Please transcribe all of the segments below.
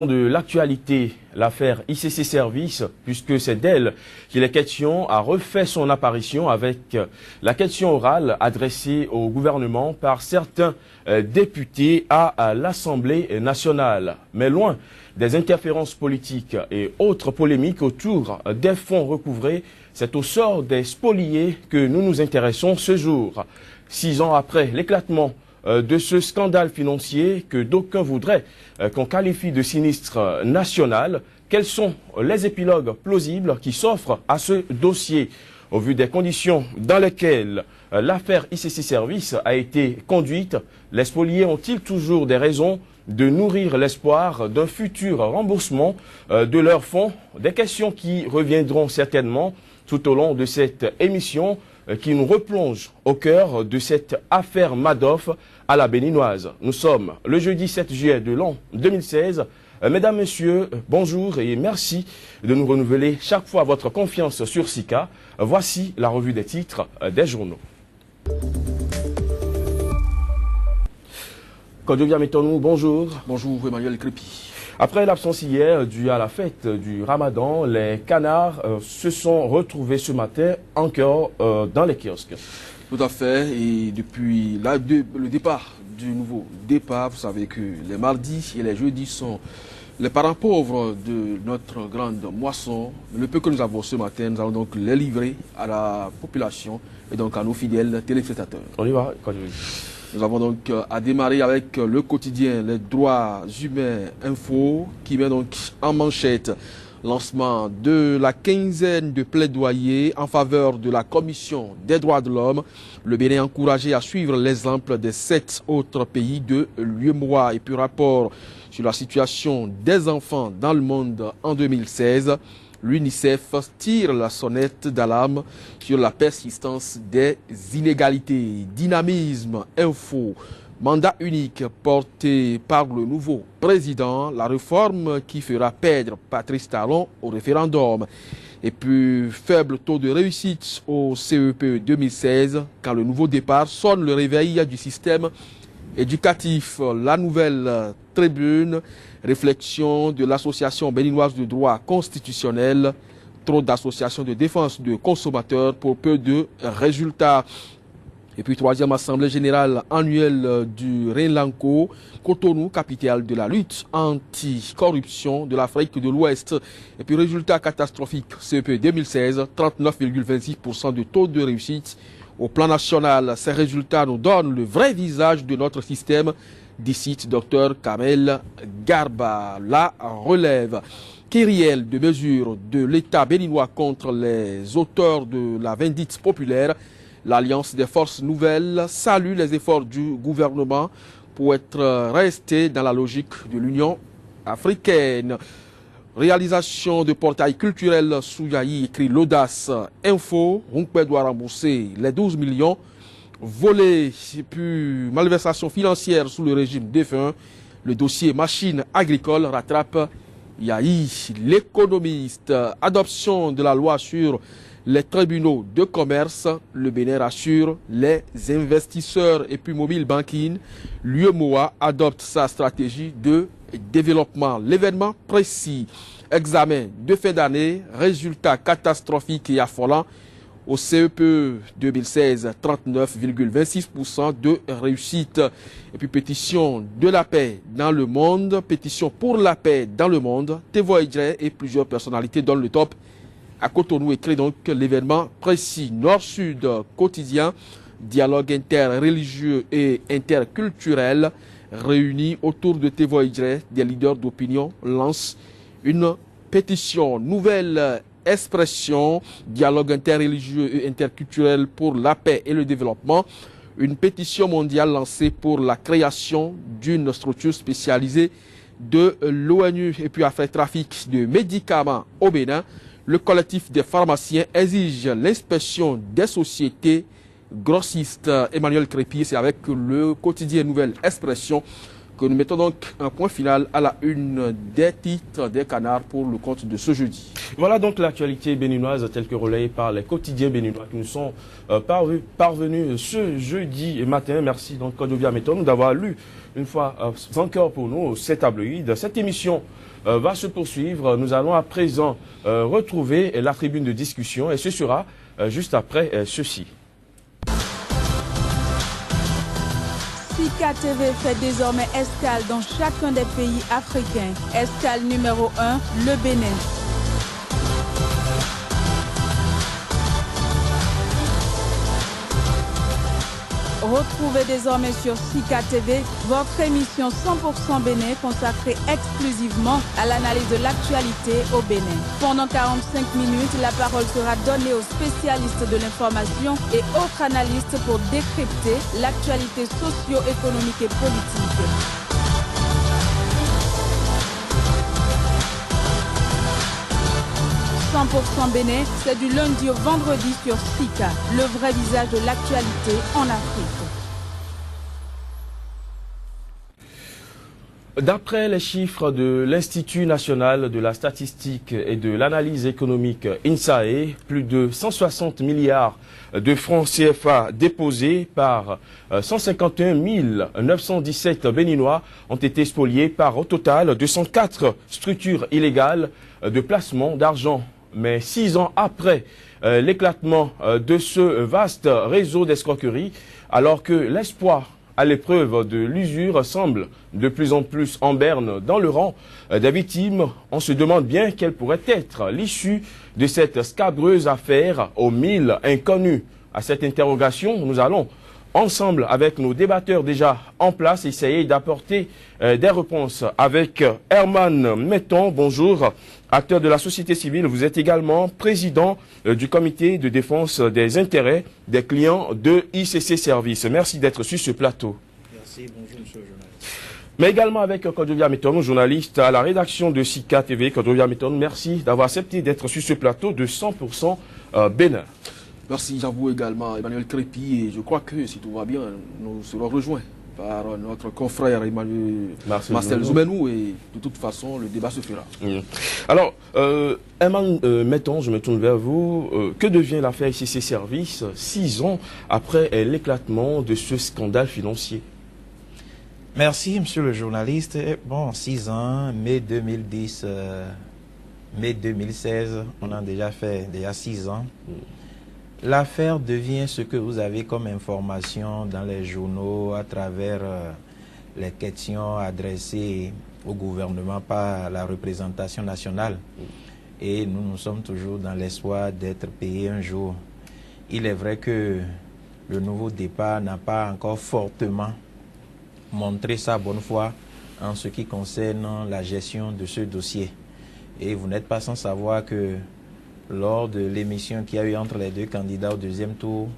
De l'actualité, l'affaire ICC Services, puisque c'est d'elle qu'il est question, a refait son apparition avec la question orale adressée au gouvernement par certains députés à l'Assemblée nationale. Mais loin des interférences politiques et autres polémiques autour des fonds recouvrés, c'est au sort des spoliés que nous nous intéressons ce jour. 6 ans après l'éclatement de ce scandale financier que d'aucuns voudraient qu'on qualifie de sinistre national, quels sont les épilogues plausibles qui s'offrent à ce dossier au vu des conditions dans lesquelles l'affaire ICC Services a été conduite? Les spoliés ont-ils toujours des raisons de nourrir l'espoir d'un futur remboursement de leurs fonds? Des questions qui reviendront certainement tout au long de cette émission qui nous replonge au cœur de cette affaire Madoff à la Béninoise. Nous sommes le jeudi 7 juillet de l'an 2016. Mesdames, Messieurs, bonjour et merci de nous renouveler chaque fois votre confiance sur SICA. Voici la revue des titres des journaux. Kodjovia Metonou, bonjour. Bonjour Emmanuel Crépi. Après l'absence hier due à la fête du Ramadan, les canards se sont retrouvés ce matin encore dans les kiosques. Tout à fait, et depuis le départ du nouveau départ, vous savez que les mardis et les jeudis sont les parents pauvres de notre grande moisson. Le peu que nous avons ce matin, nous allons donc les livrer à la population et donc à nos fidèles téléspectateurs. On y va, Nous avons donc à démarrer avec le quotidien Les Droits Humains Info qui met donc en manchette lancement de la quinzaine de plaidoyers en faveur de la Commission des droits de l'homme. Le Bénin est encouragé à suivre l'exemple des 7 autres pays de l'UEMOA. Et puis rapport sur la situation des enfants dans le monde en 2016. L'UNICEF tire la sonnette d'alarme sur la persistance des inégalités. Dynamisme Info, mandat unique porté par le nouveau président, la réforme qui fera perdre Patrice Talon au référendum. Et puis faible taux de réussite au CEP 2016 quand le nouveau départ sonne le réveil du système éducatif. La nouvelle tribune, réflexion de l'association béninoise de droit constitutionnel, trop d'associations de défense de consommateurs pour peu de résultats. Et puis troisième assemblée générale annuelle du Renlanco, Cotonou, capitale de la lutte anti-corruption de l'Afrique de l'Ouest. Et puis résultat catastrophique, CEP 2016, 39,26% de taux de réussite. Au plan national, ces résultats nous donnent le vrai visage de notre système, dit Dr Kamel Garba. La relève kyrielle de mesures de l'État béninois contre les auteurs de la vindicte populaire. L'Alliance des forces nouvelles salue les efforts du gouvernement pour être resté dans la logique de l'Union africaine. Réalisation de portail culturel Souyaï, écrit l'Audace Info. Runkwe doit rembourser les 12 millions volés. Et puis malversation financière sous le régime défunt. Le dossier machine agricole rattrape Yahi, l'économiste. Adoption de la loi sur les tribunaux de commerce. Le Bénin rassure les investisseurs. Et puis mobile banking. L'UEMOA adopte sa stratégie de développement. L'événement précis. Examen de fin d'année. Résultat catastrophique et affolant. Au CEP 2016, 39,26% de réussite. Et puis pétition de la paix dans le monde. Pétition pour la paix dans le monde. Tevo Idre et plusieurs personnalités donnent le top. À Cotonou écrit donc l'événement précis. Nord-Sud quotidien. Dialogue interreligieux et interculturel réunis autour de Tevo Idre. Des leaders d'opinion lancent une pétition. Nouvelle expression, dialogue interreligieux et interculturel pour la paix et le développement. Une pétition mondiale lancée pour la création d'une structure spécialisée de l'ONU. Et puis après trafic de médicaments au Bénin, le collectif des pharmaciens exige l'inspection des sociétés grossistes. Emmanuel Crépi, c'est avec le quotidien Nouvelle Expression que nous mettons donc un point final à la une des titres des canards pour le compte de ce jeudi. Voilà donc l'actualité béninoise telle que relayée par les quotidiens béninois qui nous sont parvenus ce jeudi matin. Merci donc Kodjovia Metonou d'avoir lu une fois encore pour nous ces tabloïds. Cette émission va se poursuivre. Nous allons à présent retrouver la tribune de discussion et ce sera juste après ceci. Sika TV fait désormais escale dans chacun des pays africains. Escale numéro 1, le Bénin. Retrouvez désormais sur Sika TV votre émission 100% Bénin consacrée exclusivement à l'analyse de l'actualité au Bénin. Pendant 45 minutes, la parole sera donnée aux spécialistes de l'information et autres analystes pour décrypter l'actualité socio-économique et politique. « 100% Bénin, c'est du lundi au vendredi sur Sika, le vrai visage de l'actualité en Afrique. D'après les chiffres de l'Institut national de la statistique et de l'analyse économique INSAE, plus de 160 milliards de francs CFA déposés par 151 917 Béninois ont été spoliés par au total 204 structures illégales de placement d'argent. Mais 6 ans après l'éclatement de ce vaste réseau d'escroquerie, alors que l'espoir à l'épreuve de l'usure semble de plus en plus en berne dans le rang des victimes, on se demande bien quelle pourrait être l'issue de cette scabreuse affaire aux 1000 inconnus. À cette interrogation, nous allons ensemble avec nos débatteurs déjà en place essayer d'apporter des réponses avec Herman Metton. Bonjour, acteur de la société civile. Vous êtes également président du comité de défense des intérêts des clients de ICC Service. Merci d'être sur ce plateau. Merci, bonjour monsieur le journaliste. Mais également avec Kodovia Metton, journaliste à la rédaction de Sika TV. Kodovia Metton, merci d'avoir accepté d'être sur ce plateau de 100% Bénin. Merci, j'avoue également Emmanuel Crépi, et je crois que si tout va bien, nous serons rejoints par notre confrère Emmanuel Marcel Zoumenou et de toute façon le débat se fera. Alors, Herman Metton, je me tourne vers vous. Que devient l'affaire ICC Service 6 ans après l'éclatement de ce scandale financier? Merci monsieur le journaliste. Bon, 6 ans, mai 2010, mai 2016, on a déjà fait 6 ans. L'affaire devient ce que vous avez comme information dans les journaux à travers les questions adressées au gouvernement par la représentation nationale. Et nous sommes toujours dans l'espoir d'être payés un jour. Il est vrai que le nouveau départ n'a pas encore fortement montré sa bonne foi en ce qui concerne la gestion de ce dossier. Et vous n'êtes pas sans savoir que lors de l'émission qu'il y a eu entre les deux candidats au deuxième tour,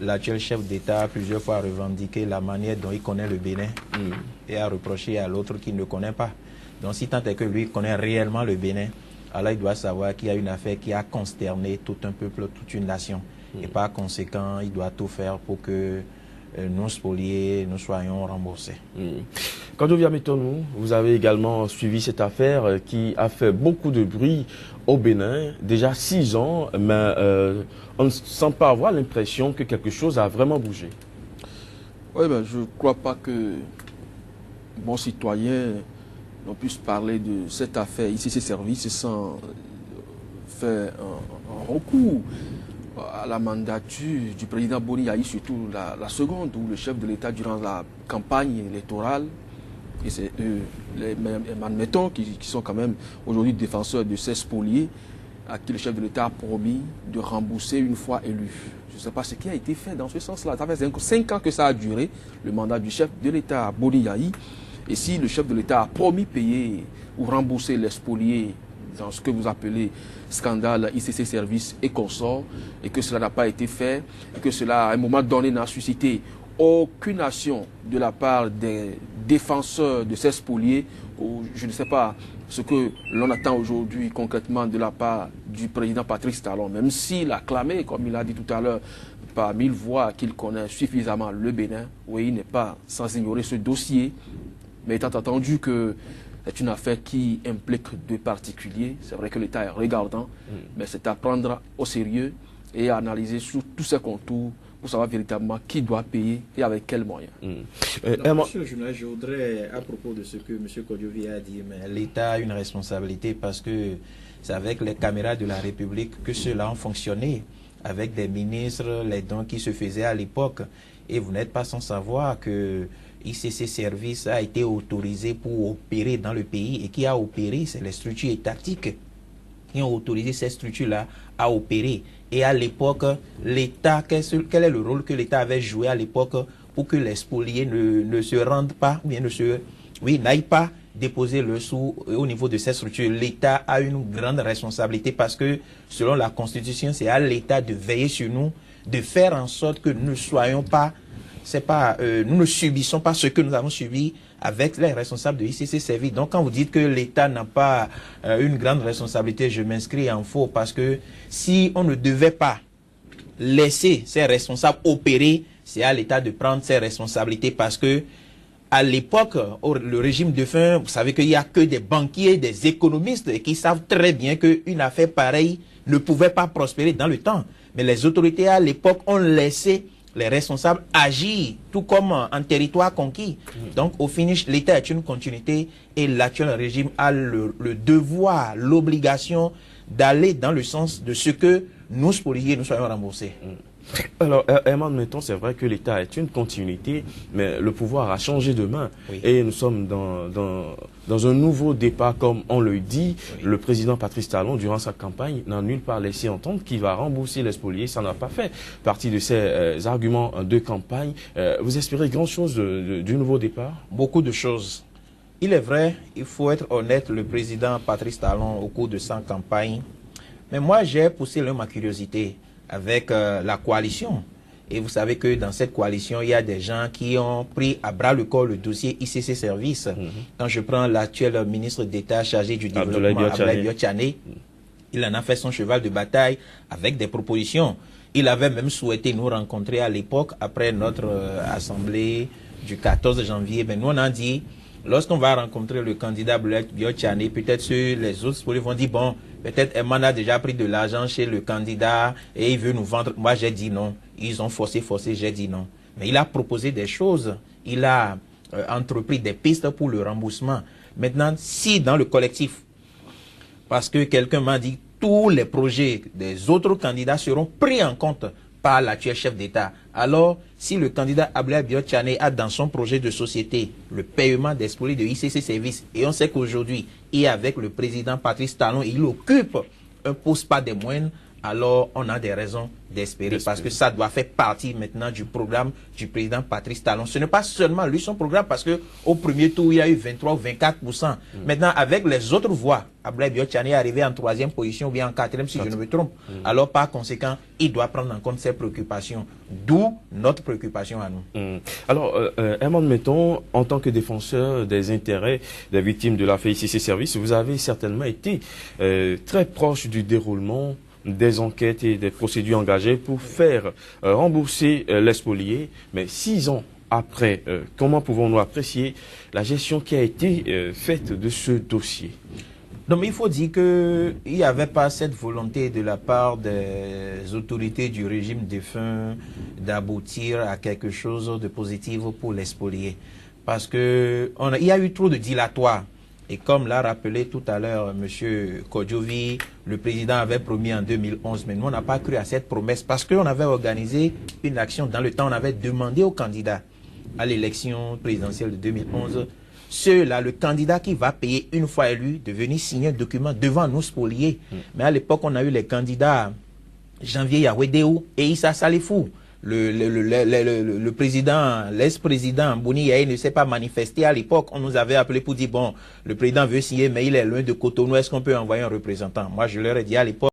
l'actuel chef d'État a plusieurs fois revendiqué la manière dont il connaît le Bénin et a reproché à l'autre qu'il ne connaît pas. Donc si tant est que lui connaît réellement le Bénin, alors il doit savoir qu'il y a une affaire qui a consterné tout un peuple, toute une nation. Et par conséquent, il doit tout faire pour que nous spoliés, nous soyons remboursés. Kodovia Metton, vous avez également suivi cette affaire qui a fait beaucoup de bruit au Bénin, déjà 6 ans, mais on ne semble pas avoir l'impression que quelque chose a vraiment bougé. Oui, ben, je ne crois pas que bons citoyens n'ont puisse parler de cette affaire ICC Service sans faire un recours à la mandature du président Boni Yahi, surtout la seconde, où le chef de l'État, durant la campagne électorale, et c'est eux, les Metton, qui sont quand même aujourd'hui défenseurs de ces spoliés, à qui le chef de l'État a promis de rembourser une fois élu. Je ne sais pas ce qui a été fait dans ce sens-là. Ça fait 5 ans que ça a duré, le mandat du chef de l'État, Boni Yahi. Et si le chef de l'État a promis payer ou rembourser les spoliés dans ce que vous appelez scandale ICC Service et consorts, et que cela n'a pas été fait, et que cela, à un moment donné, n'a suscité aucune action de la part des défenseurs de ces spoliés, ou je ne sais pas ce que l'on attend aujourd'hui concrètement de la part du président Patrice Talon, même s'il a clamé, comme il a dit tout à l'heure, par 1000 voix qu'il connaît suffisamment le Bénin. Oui, il n'est pas sans ignorer ce dossier, mais étant entendu que c'est une affaire qui implique deux particuliers. C'est vrai que l'État est regardant, mais c'est à prendre au sérieux et à analyser sous tous ses contours pour savoir véritablement qui doit payer et avec quels moyens. Monsieur le journaliste, je voudrais, à propos de ce que M. Kodjovi a dit, mais l'État a une responsabilité parce que c'est avec les caméras de la République que ceux-là ont fonctionné, avec des ministres, les dons qui se faisaient à l'époque. Et vous n'êtes pas sans savoir que ICC Service a été autorisé pour opérer dans le pays, et qui a opéré, c'est les structures étatiques qui ont autorisé ces structures-là à opérer. Et à l'époque, l'État, quel est le rôle que l'État avait joué à l'époque pour que les spoliés ne se rendent pas, ou bien n'aillent pas déposer le sou au niveau de ces structures? L'État a une grande responsabilité parce que, selon la Constitution, c'est à l'État de veiller sur nous, de faire en sorte que nous ne soyons pas, nous ne subissons pas ce que nous avons subi avec les responsables de ICC Service. Donc quand vous dites que l'État n'a pas une grande responsabilité, je m'inscris en faux, parce que si on ne devait pas laisser ces responsables opérer, c'est à l'État de prendre ses responsabilités, parce que à l'époque, le régime défunt, vous savez qu'il n'y a que des banquiers, des économistes qui savent très bien qu'une affaire pareille ne pouvait pas prospérer dans le temps. Mais les autorités à l'époque ont laissé les responsables agir tout comme en territoire conquis. Donc au finish, l'État est une continuité et l'actuel régime a le devoir, l'obligation d'aller dans le sens de ce que nous, spoliés, nous soyons remboursés. Alors, admettons, c'est vrai que l'État est une continuité, mais le pouvoir a changé de main. Oui. Et nous sommes dans un nouveau départ, comme on le dit. Oui. Le président Patrice Talon, durant sa campagne, n'a nulle part laissé entendre qu'il va rembourser les spoliés. Ça n'a pas fait partie de ses arguments de campagne. Vous espérez grand-chose du nouveau départ? Beaucoup de choses. Il est vrai, il faut être honnête, le président Patrice Talon, au cours de sa campagne, mais moi j'ai poussé ma curiosité avec la coalition. Et vous savez que dans cette coalition, il y a des gens qui ont pris à bras le corps le dossier ICC Service. Quand je prends l'actuel ministre d'État chargé du développement, Abdoulaye Biotchane, il en a fait son cheval de bataille avec des propositions. Il avait même souhaité nous rencontrer à l'époque, après notre assemblée du 14 janvier. Mais nous, on a dit, lorsqu'on va rencontrer le candidat Abdoulaye Biotchane, peut-être les autres vont dire, bon, peut-être Eman a déjà pris de l'argent chez le candidat et il veut nous vendre. Moi, j'ai dit non. Ils ont forcé, j'ai dit non. Mais il a proposé des choses. Il a entrepris des pistes pour le remboursement. Maintenant, si dans le collectif, parce que quelqu'un m'a dit, tous les projets des autres candidats seront pris en compte par l'actuel chef d'État. Alors, si le candidat Abdoulaye Biotchane a dans son projet de société le paiement des spoliés de ICC Service, et on sait qu'aujourd'hui, et avec le président Patrice Talon, il occupe un poste pas des moindres, alors on a des raisons d'espérer, parce que ça doit faire partie maintenant du programme du président Patrice Talon. Ce n'est pas seulement lui son programme, parce que au premier tour, il y a eu 23 ou 24%. Maintenant, avec les autres voix, Abdoulaye Biotchane est arrivé en 3e position, ou bien en 4e, si je ne me trompe. Alors, par conséquent, il doit prendre en compte ses préoccupations, d'où notre préoccupation à nous. Alors, Herman Meton, en tant que défenseur des intérêts des victimes de l'affaire ICC Service, vous avez certainement été très proche du déroulement des enquêtes et des procédures engagées pour faire rembourser les spoliés. Mais 6 ans après, comment pouvons-nous apprécier la gestion qui a été faite de ce dossier? Donc il faut dire qu'il n'y avait pas cette volonté de la part des autorités du régime défunt d'aboutir à quelque chose de positif pour les spoliés. Parce qu'il y a eu trop de dilatoires. Et comme l'a rappelé tout à l'heure M. Kodjovi, le président avait promis en 2011, mais nous on n'a pas cru à cette promesse parce qu'on avait organisé une action dans le temps, on avait demandé aux candidats à l'élection présidentielle de 2011, ceux-là, le candidat qui va payer une fois élu, de venir signer un document devant nous spoliés. Mais à l'époque, on a eu les candidats Janvier Yawedeu et Issa Salifou. Le président, l'ex-président Bouni Yaye ne s'est pas manifesté à l'époque. On nous avait appelé pour dire, bon, le président veut signer, mais il est loin de Cotonou, est-ce qu'on peut envoyer un représentant? Moi, je leur ai dit à l'époque,